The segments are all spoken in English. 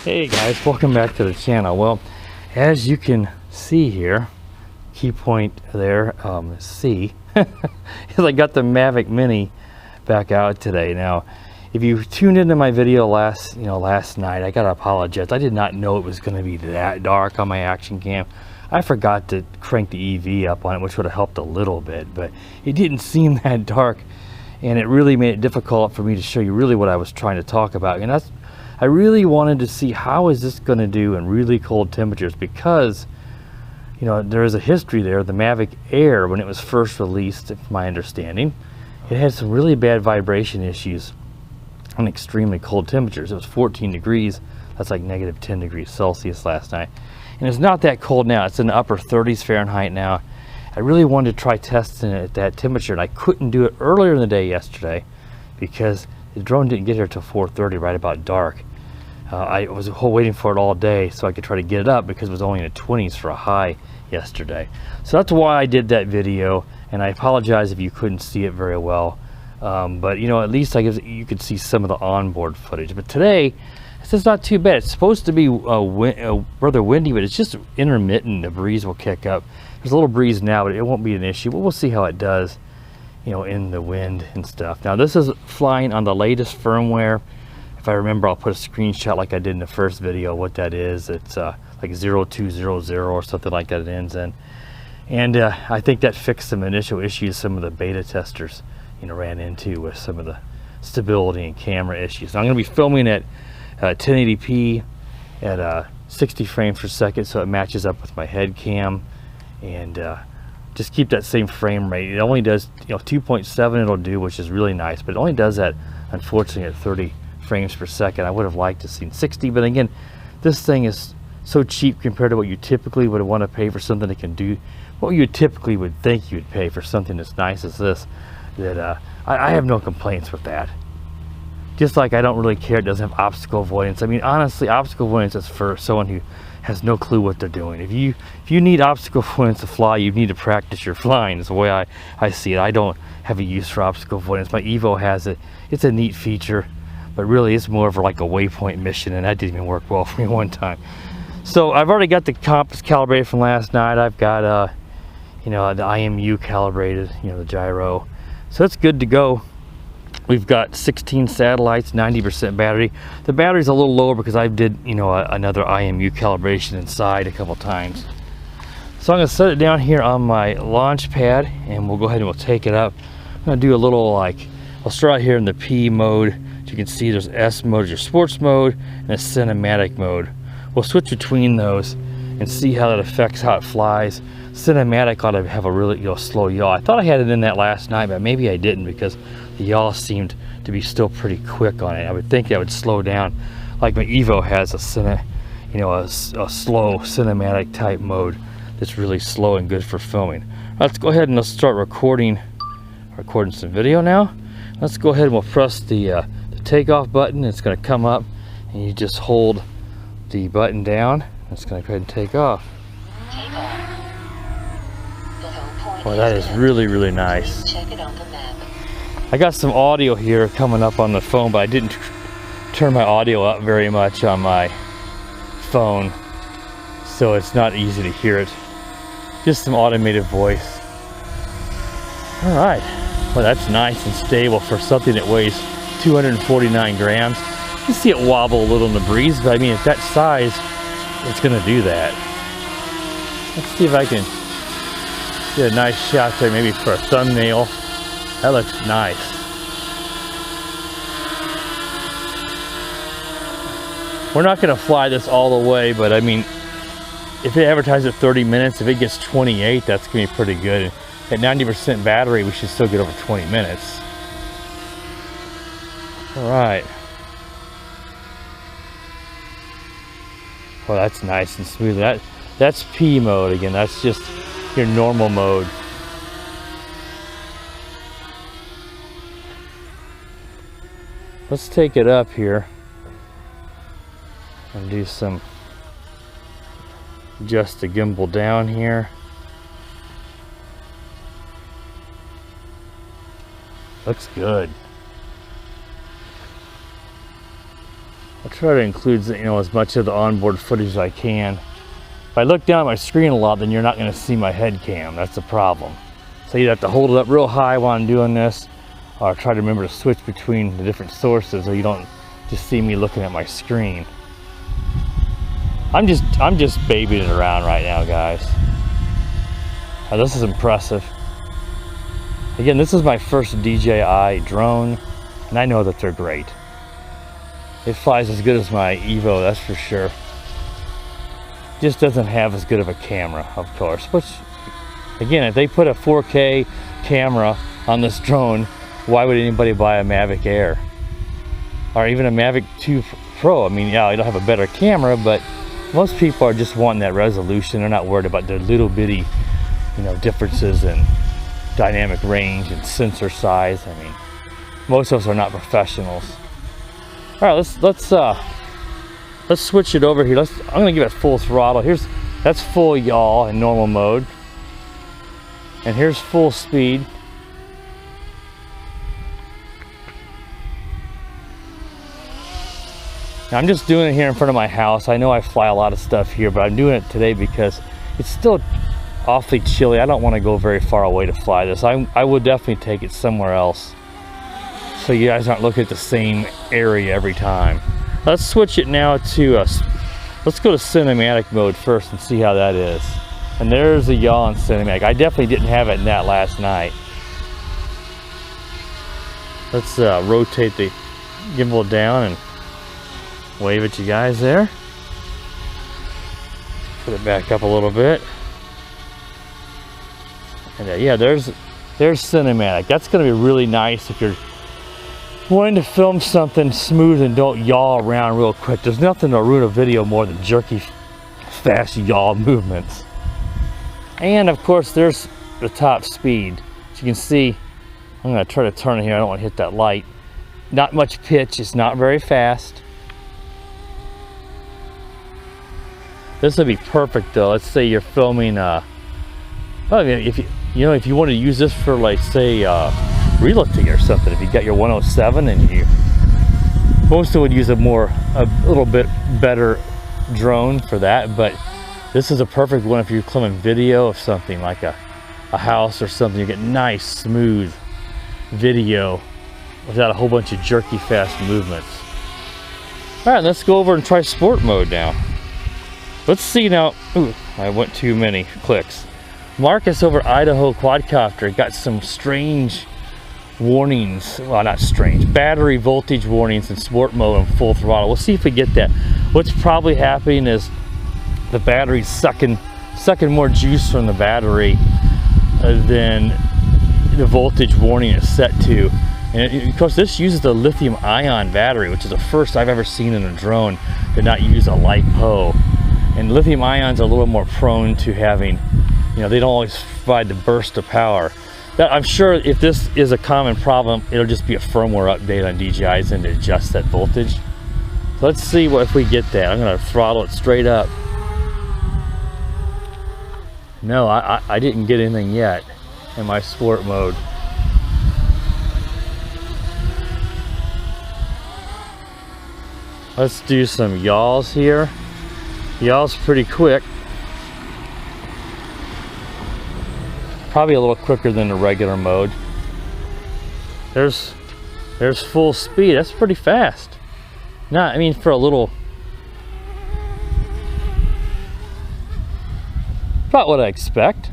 Hey guys, welcome back to the channel. Well, as you can see here, key point there, C, is I got the Mavic Mini back out today. Now, if you tuned into my video last night, I gotta apologize. I did not know it was gonna be that dark on my action cam. I forgot to crank the EV up on it, which would have helped a little bit, but it didn't seem that dark, and it really made it difficult for me to show you really what I was trying to talk about. And I really wanted to see how is this going to do in really cold temperatures, because there is a history there. The Mavic Air, when it was first released, from my understanding, it had some really bad vibration issues on extremely cold temperatures. It was 14 degrees. That's like negative 10 degrees Celsius last night. And it's not that cold now. It's in the upper 30s Fahrenheit now. I really wanted to try testing it at that temperature, and I couldn't do it earlier in the day yesterday because the drone didn't get here till 4:30, right about dark. I was waiting for it all day so I could try to get it up because it was only in the 20s for a high yesterday. So that's why I did that video, and I apologize if you couldn't see it very well. But at least I guess you could see some of the onboard footage. But today, it's just not too bad. It's supposed to be rather windy, but it's just intermittent. The breeze will kick up. There's a little breeze now, but it won't be an issue. But we'll see how it does, in the wind and stuff. Now, this is flying on the latest firmware. If I remember, I'll put a screenshot like I did in the first video what that is. It's like 0200 or something like that it ends in. And I think that fixed some initial issues some of the beta testers ran into with some of the stability and camera issues. Now, I'm going to be filming at 1080p at 60 frames per second, so it matches up with my head cam, and just keep that same frame rate. It only does 2.7 it'll do, which is really nice, but it only does that unfortunately at 30 frames per second. I would have liked to have seen 60, but again, this thing is so cheap compared to what you typically would want to pay for something that can do what you typically would think you'd pay for something as nice as this, that I have no complaints with that. Just like I don't really care it doesn't have obstacle avoidance. I mean, honestly, obstacle avoidance is for someone who has no clue what they're doing. If you need obstacle avoidance to fly, you need to practice your flying, is the way I see it. I don't have a use for obstacle avoidance. My Evo has it. It's a neat feature, but really it's more of like a waypoint mission, and that didn't even work well for me one time. So I've already got the compass calibrated from last night. I've got the IMU calibrated, the gyro, so it's good to go. We've got 16 satellites, 90% battery. The battery's a little lower because I did another IMU calibration inside a couple times. So I'm going to set it down here on my launch pad, and we'll go ahead and we'll take it up. I'm going to do a little I'll start out here in the P mode. You can see there's S mode, your sports mode, and a cinematic mode. We'll switch between those and see how that affects how it flies. Cinematic ought to have a really slow yaw. I thought I had it in that last night, but maybe I didn't because the yaw seemed to be still pretty quick on it. I would think that would slow down, like my Evo has a slow cinematic type mode that's really slow and good for filming. Let's go ahead and let's start recording some video now. Let's go ahead and we'll press the takeoff button. It's going to come up, and you just hold the button down. It's going to go ahead and take off. Boy, that is really, really nice. I got some audio here coming up on the phone, but I didn't turn my audio up very much on my phone, so it's not easy to hear it. Just some automated voice. All right. Well, that's nice and stable for something that weighs 249 grams. You can see it wobble a little in the breeze, but I mean, at that size, it's going to do that. Let's see if I can get a nice shot there, maybe for a thumbnail. That looks nice. We're not going to fly this all the way, but I mean, if it advertises at 30 minutes, if it gets 28, that's going to be pretty good. At 90% battery, we should still get over 20 minutes. All right. Well, that's nice and smooth. That's P mode again. That's just your normal mode. Let's take it up here and do some, adjust the gimbal down here. Looks good. I'll try to include, you know, as much of the onboard footage as I can. If I look down at my screen a lot, then you're not going to see my head cam. That's the problem. So you have to hold it up real high while I'm doing this, or try to remember to switch between the different sources so you don't just see me looking at my screen. I'm just babying it around right now, guys. This is impressive. Again, this is my first DJI drone, and I know that they're great. It flies as good as my Evo, that's for sure. Just doesn't have as good of a camera, of course. Which, again, if they put a 4K camera on this drone, why would anybody buy a Mavic Air? Or even a Mavic 2 Pro? I mean, yeah, it'll have a better camera, but most people are just wanting that resolution. They're not worried about their little bitty, you know, differences in dynamic range and sensor size. I mean, most of us are not professionals. All right, let's switch it over here. I'm gonna give it full throttle. That's full yaw in normal mode, and here's full speed. Now, I'm just doing it here in front of my house. I know I fly a lot of stuff here, but I'm doing it today because it's still awfully chilly. I don't want to go very far away to fly this. I would definitely take it somewhere else, so you guys aren't looking at the same area every time. Let's switch it now to let's go to cinematic mode first and see how that is. And there's a yaw in cinematic. I definitely didn't have it in that last night. Let's rotate the gimbal down and wave at you guys there. Put it back up a little bit. And yeah, there's cinematic. That's going to be really nice if you're wanting to film something smooth and don't yaw around real quick. There's nothing to ruin a video more than jerky, fast yaw movements. And of course, there's the top speed. As you can see, I'm going to try to turn it here. I don't want to hit that light. Not much pitch. It's not very fast. This would be perfect though. Let's say you're filming. Well, if you want to use this for, like, say, realty or something. If you got your 107 and most would use a little bit better drone for that, but this is a perfect one if you're filming video of something like a house or something. You get nice, smooth video without a whole bunch of jerky, fast movements. All right, let's go over and try sport mode now. Let's see now. Ooh, I went too many clicks. Marcus over Idaho Quadcopter got some strange warnings. Well, not strange. Battery voltage warnings in sport mode and full throttle. We'll see if we get that. What's probably happening is the battery's sucking more juice from the battery than the voltage warning is set to. And of course, this uses the lithium-ion battery, which is the first I've ever seen in a drone to not use a LiPo. And lithium ions are a little more prone to having, you know, they don't always provide the burst of power. I'm sure if this is a common problem, it'll just be a firmware update on DJI's end to adjust that voltage. Let's see if we get that. I'm going to throttle it straight up. No, I didn't get anything yet in my sport mode. Let's do some yaws here. Yaw's pretty quick. Probably a little quicker than the regular mode. There's full speed. That's pretty fast. I mean, for a little, about what I expect.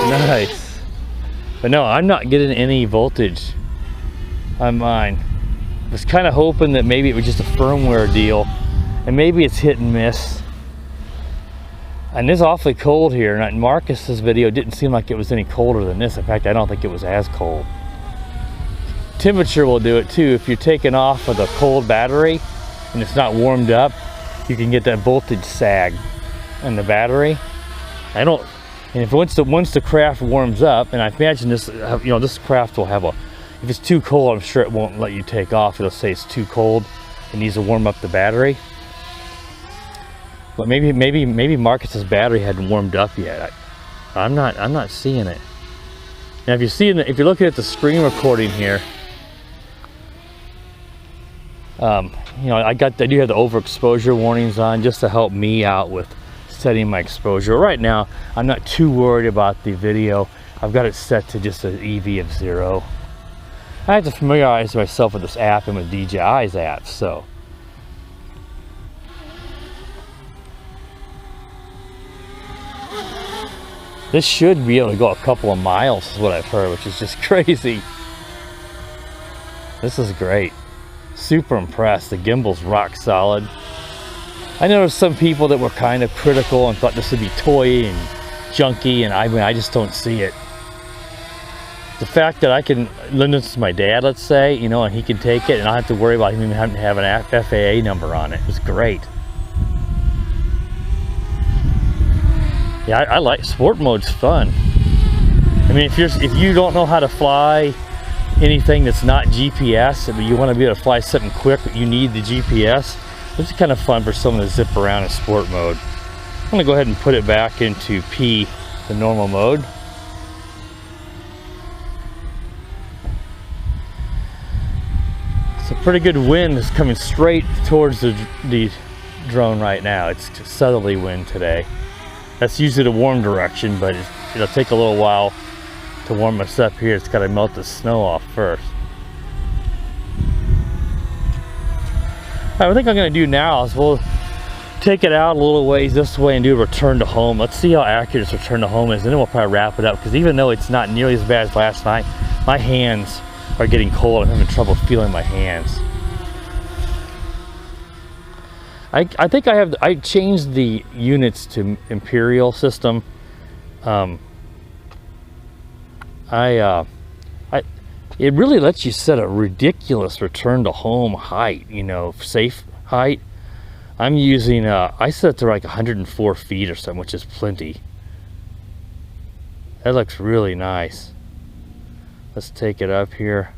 Nice. But no, I'm not getting any voltage on mine. I was kind of hoping that maybe it was just a firmware deal, and maybe it's hit and miss. And it's awfully cold here, and Marcus's video didn't seem like it was any colder than this. In fact, I don't think it was as cold. Temperature will do it too. If you're taking off with a cold battery and it's not warmed up, you can get that voltage sag in the battery. And if once the craft warms up, and I imagine this, you know, this craft will have if it's too cold, I'm sure it won't let you take off. It'll say it's too cold. It needs to warm up the battery. But maybe Marcus's battery hadn't warmed up yet. I'm not seeing it. Now if you see, if you're looking at the screen recording here, you know, I do have the overexposure warnings on just to help me out with setting my exposure. Right now, I'm not too worried about the video. I've got it set to just an EV of 0. I have to familiarize myself with this app and with DJI's app, so. This should be able to go a couple of miles is what I've heard, which is just crazy. This is great. Super impressed. The gimbal's rock solid. I know there's some people that were kind of critical and thought this would be toy and junky, and I mean, I just don't see it. The fact that I can lend this to my dad, let's say, you know, and he can take it and I don't have to worry about him even having to have an FAA number on it. It's great. Yeah, I like sport mode's fun. I mean, if you don't know how to fly anything that's not GPS, but you want to be able to fly something quick, but you need the GPS, this is kind of fun for someone to zip around in sport mode. I'm going to go ahead and put it back into P, the normal mode. It's a pretty good wind that's coming straight towards the drone right now. It's a southerly wind today. That's usually the warm direction, but it'll take a little while to warm us up here. It's got to melt the snow off first. All right, what I think I'm going to do now is we'll take it out a little ways this way and do a return to home. Let's see how accurate this return to home is, and then we'll probably wrap it up, because even though it's not nearly as bad as last night, my hands are getting cold. I'm having trouble feeling my hands. I think I changed the units to Imperial system. It really lets you set a ridiculous return to home height, you know, safe height. I'm using, I set it to like 104 feet or something, which is plenty. That looks really nice. Let's take it up here.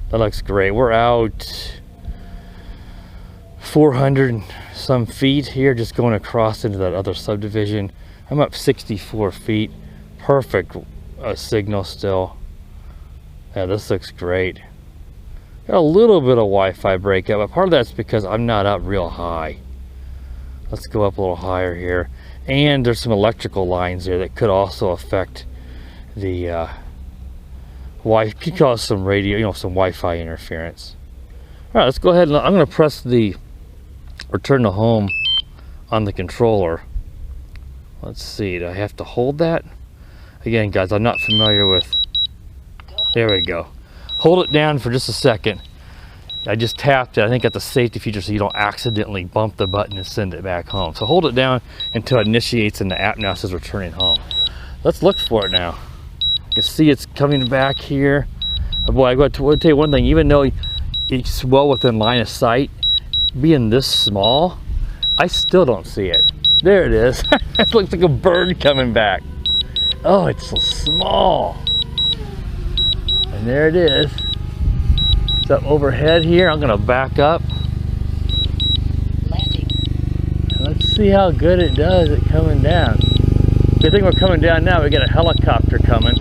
That looks great. We're out 400 some feet here, just going across into that other subdivision. I'm up 64 feet. Perfect signal still. Yeah, this looks great. Got a little bit of Wi-Fi breakup, but part of that's because I'm not up real high. Let's go up a little higher here. And there's some electrical lines there that could also affect the could cause some radio, you know, some Wi-Fi interference. All right, let's go ahead and I'm going to press the return to home on the controller. Let's see, do I have to hold that? Again, guys, I'm not familiar with. There we go. Hold it down for just a second. I just tapped it. I think got the safety feature so you don't accidentally bump the button and send it back home. So hold it down until it initiates and the app now says returning home. Let's look for it now. You can see it's coming back here. Oh boy, I got to tell you one thing. Even though it's well within line of sight, being this small, I still don't see it. There it is. It looks like a bird coming back. Oh, it's so small. And there it is. It's up overhead here. I'm gonna back up. Landing. Let's see how good it does at coming down. Good thing we're coming down now. We got a helicopter coming,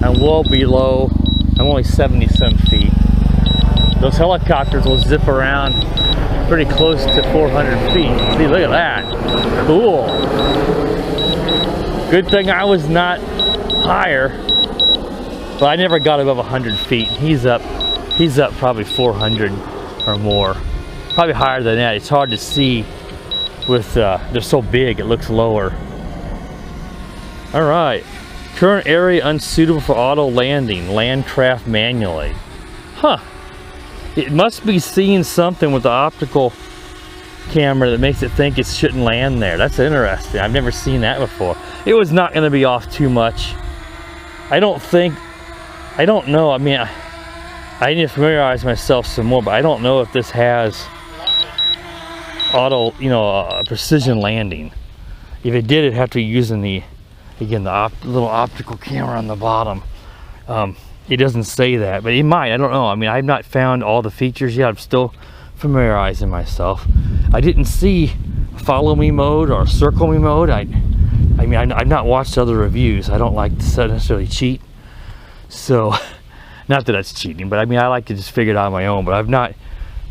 and we'll be low. I'm only 70 some feet. Those helicopters will zip around pretty close to 400 feet. See, look at that. Cool. Good thing I was not higher, but I never got above 100 feet. He's up probably 400 or more. Probably higher than that. It's hard to see with, they're so big, it looks lower. All right. Current area unsuitable for auto landing. Land craft manually. Huh. It must be seeing something with the optical camera that makes it think it shouldn't land there. That's interesting. I've never seen that before. It was not going to be off too much. I don't know. I mean, I need to familiarize myself some more, but I don't know if this has auto, you know, precision landing. If it did, it'd have to be using the, again, the little optical camera on the bottom. It doesn't say that, but it might. I don't know. I mean, I've not found all the features yet. I'm still familiarizing myself. I didn't see follow me mode or circle me mode. I mean, I've not watched other reviews. I don't like to necessarily cheat. So, not that that's cheating, but I mean, I like to just figure it out on my own. But I've not,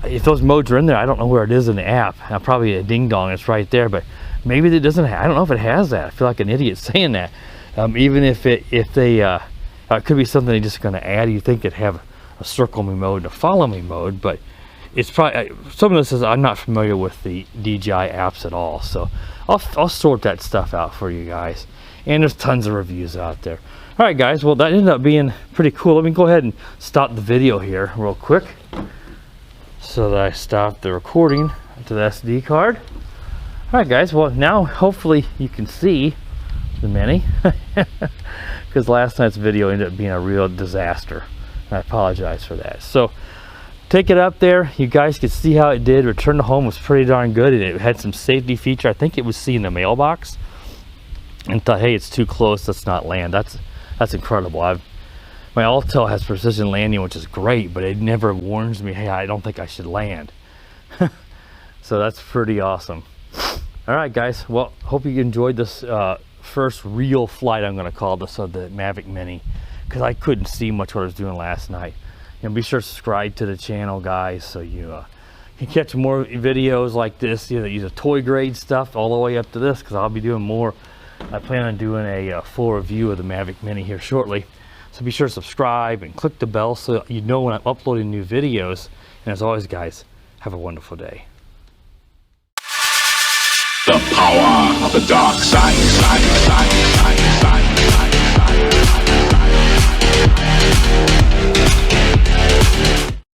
if those modes are in there, I don't know where it is in the app. Probably a ding dong, it's right there. But maybe it doesn't have, I don't know if it has that. I feel like an idiot saying that. Even if they, it could be something they're just going to add. You think it'd have a circle me mode and a follow me mode, but it's probably, some of this is, I'm not familiar with the DJI apps at all, so I'll sort that stuff out for you guys. And there's tons of reviews out there. All right, guys, well, that ended up being pretty cool. Let me go ahead and stop the video here real quick so that I stop the recording to the SD card. All right, guys, well, now hopefully you can see the Mini, because last night's video ended up being a real disaster. I apologize for that. So take it up there, you guys could see how it did. Return to home was pretty darn good, and it had some safety feature. I think it was seeing the mailbox and thought, hey, it's too close, let's not land. That's incredible. My Altel has precision landing, which is great, but it never warns me, hey, I don't think I should land. So that's pretty awesome. All right, guys, well, hope you enjoyed this first real flight, I'm going to call this, of the Mavic Mini, because I couldn't see much what I was doing last night. And be sure to subscribe to the channel, guys, so you can catch more videos like this. You know, use a toy grade stuff all the way up to this, because I'll be doing more. I plan on doing a full review of the Mavic Mini here shortly. So be sure to subscribe and click the bell so you know when I'm uploading new videos. And as always, guys, have a wonderful day. The power of the dark side.